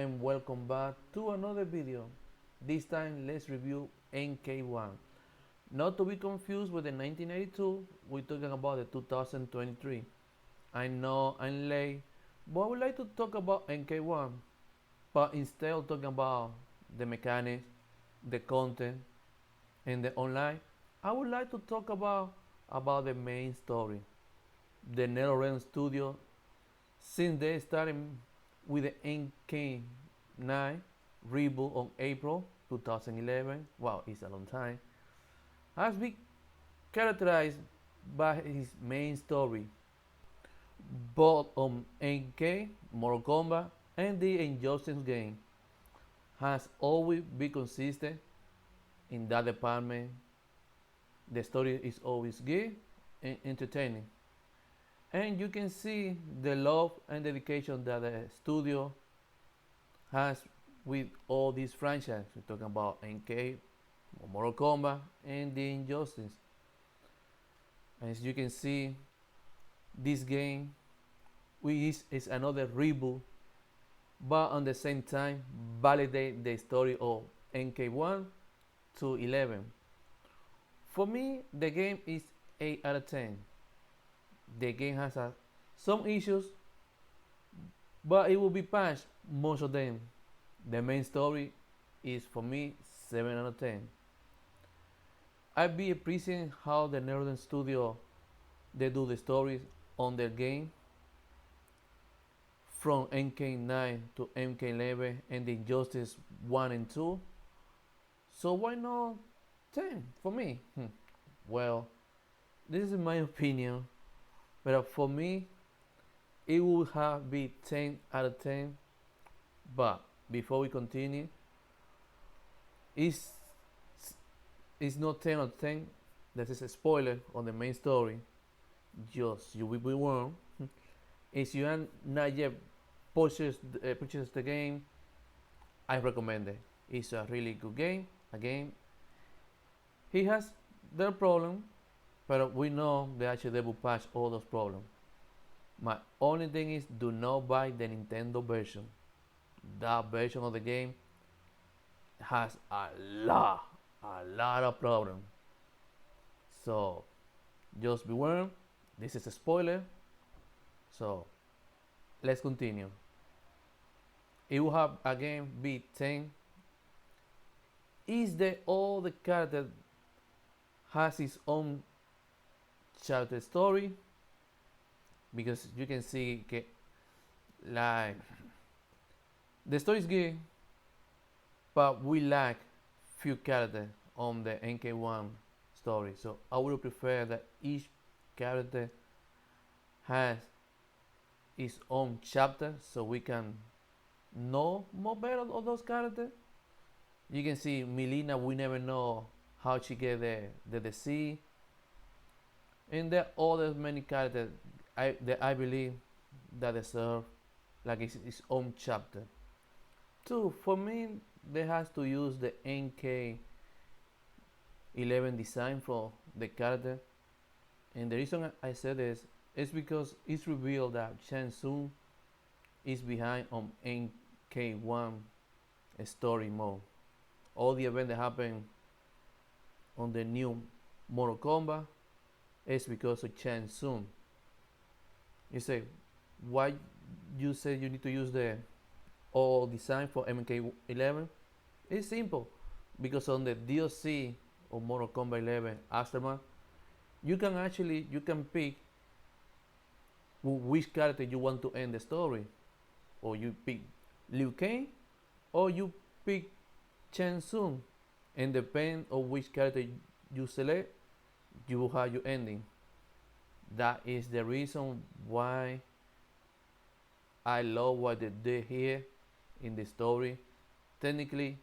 and welcome back to another video. This time let's review MK1. Not to be confused with the 1982, we're talking about the 2023. I know I'm late, but I would like to talk about MK1, but instead of talking about the mechanics, the content, and the online, I would like to talk about the main story. The NetherRealm Studio, since they started with the MK9 reboot on April 2011, wow, it's a long time, has been characterized by his main story, both on MK, Mortal Kombat, and the Injustice game, has always been consistent in that department. The story is always good and entertaining. And you can see the love and dedication that the studio has with all these franchises. We're talking about MK, Mortal Kombat, and the Injustice. As you can see, this game is another reboot, but at the same time validate the story of MK1 to 11. For me, the game is 8 out of 10. The game has some issues, but it will be patched, most of them. The main story is for me 7 out of 10. I be appreciating how the Northern Studio they do the stories on their game from MK9 to MK11 and the Injustice 1 and 2. So why not 10 for me? Well, this is my opinion, but for me, it would have been 10 out of 10. But before we continue, it's, it's not 10 out of 10. That is a spoiler on the main story. Just you will be warned. If you have not yet purchased the game, I recommend it. It's a really good game. Again, he has their problem, but we know they actually will patch all those problems. My only thing is do not buy the Nintendo version. That version of the game has a lot of problems. So just be warned. This is a spoiler. So let's continue. It will have again be 10. Is the all the character has its own chapter story? Because you can see like the story is good, but we lack few characters on the MK1 story. So I would prefer that each character has its own chapter so we can know more better of those characters. You can see Milena, we never know how she get the disease. And there are other many characters that I believe that deserve like its own chapter. Two, for me, they has to use the MK11 design for the character. And the reason I said this is because it's revealed that Shang Tsung is behind on MK1 story mode. All the events that happen on the new Mortal Kombat is because of Shang Tsung. You say, why you say you need to use the all design for MK11? It's simple, because on the DLC of Mortal Kombat 11 Aftermath, you can pick which character you want to end the story, or you pick Liu Kang, or you pick Shang Tsung, and depending on which character you select, you will have your ending. That is the reason why I love what they did here in the story. Technically,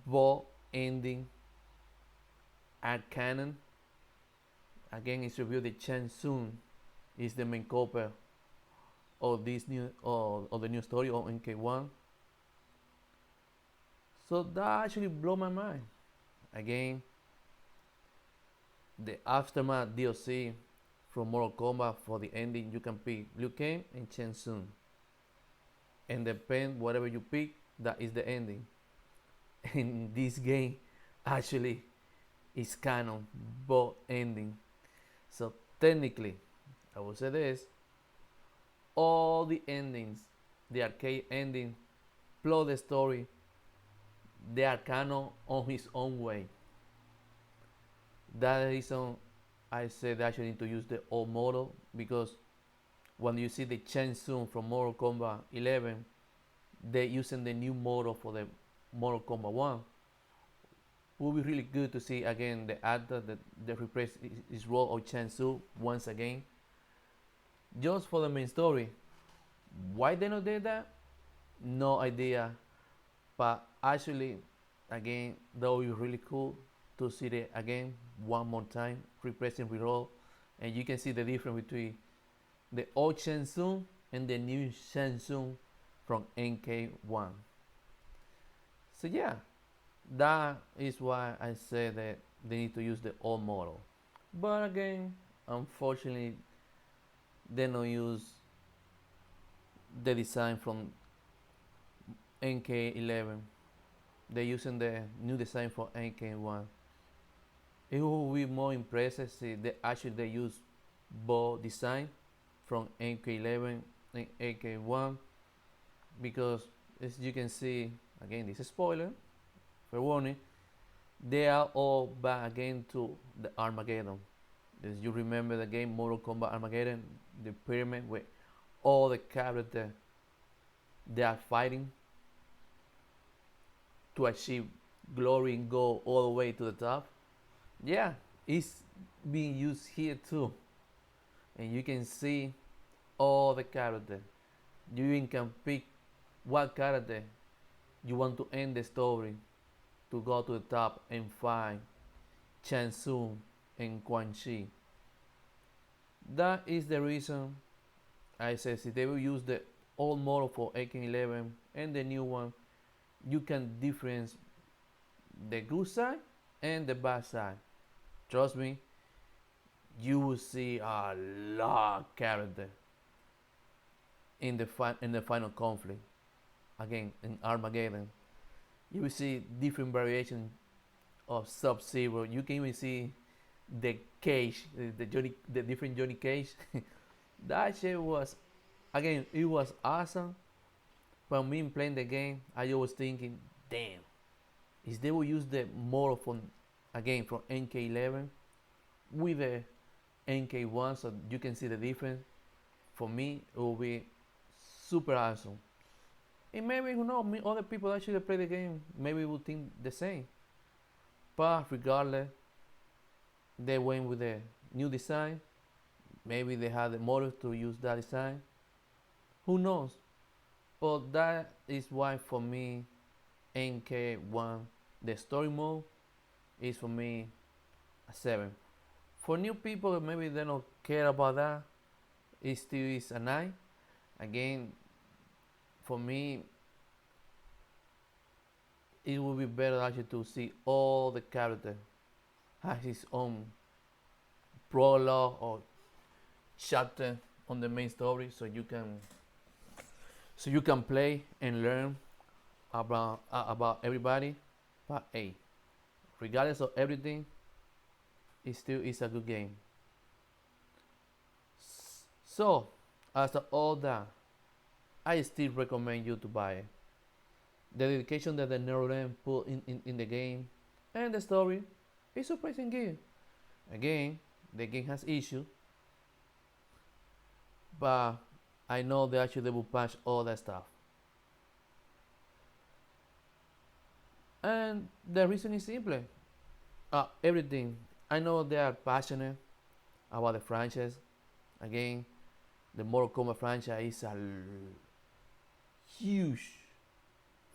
both ending are canon. Again, it's revealed that Shang Tsung is the main culprit of this new of the new story on MK1. So that actually blew my mind. Again, the Aftermath DLC from Mortal Kombat for the ending, you can pick Liu Kang and Shang Tsung. and depend whatever you pick, that is the ending. In this game, actually, is canon, both ending. So technically, I will say this: all the endings, the arcade ending, plus the story, they are canon on his own way. That reason I said actually need to use the old model, because when you see the Chen Tsung from Mortal Kombat 11, they're using the new model for the Mortal Kombat 1. It would be really good to see again the actor that replace his role of Chen Tsung once again, just for the main story. Why they not did that? No idea. But actually, again, that would be really cool to see it again one more time, replacing role, and you can see the difference between the old Chen Tsung and the new Chen Tsung from MK1. So yeah, that is why I say that they need to use the old model. But again, unfortunately, they don't use the design from MK11. They're using the new design for MK1. It will be more impressive if they use both design from MK11 and MK1, because as you can see, again, this is a spoiler, for warning, they are all back again to the Armageddon. As you remember the game Mortal Kombat Armageddon, the pyramid where all the characters they are fighting to achieve glory and go all the way to the top. Yeah, it's being used here too, and you can see all the characters. You even can pick what character you want to end the story, to go to the top and find Chan Tsung and Quan Chi. That is the reason I said if they will use the old model for AK-11 and the new one, you can difference the good side and the bad side. Trust me, you will see a lot of character in the final conflict. Again, in Armageddon, you will see different variations of Sub-Zero. You can even see the Cage, the different Johnny Cage. That shit was, again, it was awesome. When me playing the game, I was thinking, damn, if they will use the model from again from MK11 with the MK1, so you can see the difference. For me, it will be super awesome. And maybe who knows, other people actually play the game, maybe will think the same. But regardless, they went with the new design. Maybe they had the models to use that design. Who knows? But that is why for me, MK1, the story mode is for me a 7. For new people, maybe they don't care about that. It still is a 9. Again, for me, it would be better actually to see all the character has his own prologue or chapter on the main story, so you can play and learn about everybody. But hey, regardless of everything, it still is a good game. So after all that, I still recommend you to buy it. The dedication that the NeuroLens put in the game and the story is surprising good. Again, the game has issues, but I know they will patch all that stuff. And the reason is simple. Everything. I know they are passionate about the franchise. Again, the Mortal Kombat franchise is a huge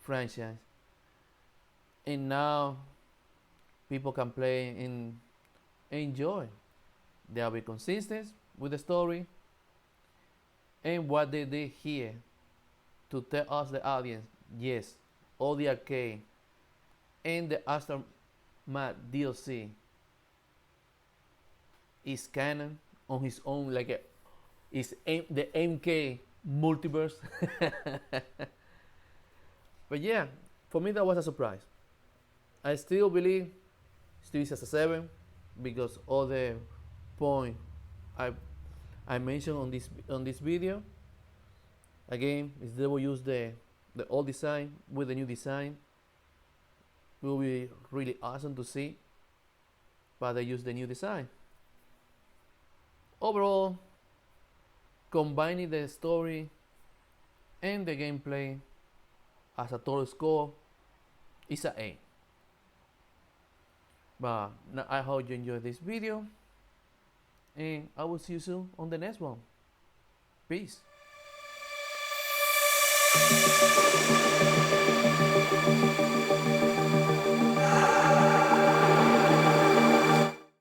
franchise, and now people can play and enjoy. They'll be consistent with the story and what they did here to tell us, the audience, yes, all the arcade and the Aftermath DLC is canon on his own, like is the MK multiverse. But yeah, for me that was a surprise. I still believe still is as a 7 because all the point I I mentioned on this video. Again, if they will use the old design with the new design, it will be really awesome to see. But they use the new design. Overall, combining the story and the gameplay as a total score is an A. But I hope you enjoyed this video, and I will see you soon on the next one. Peace.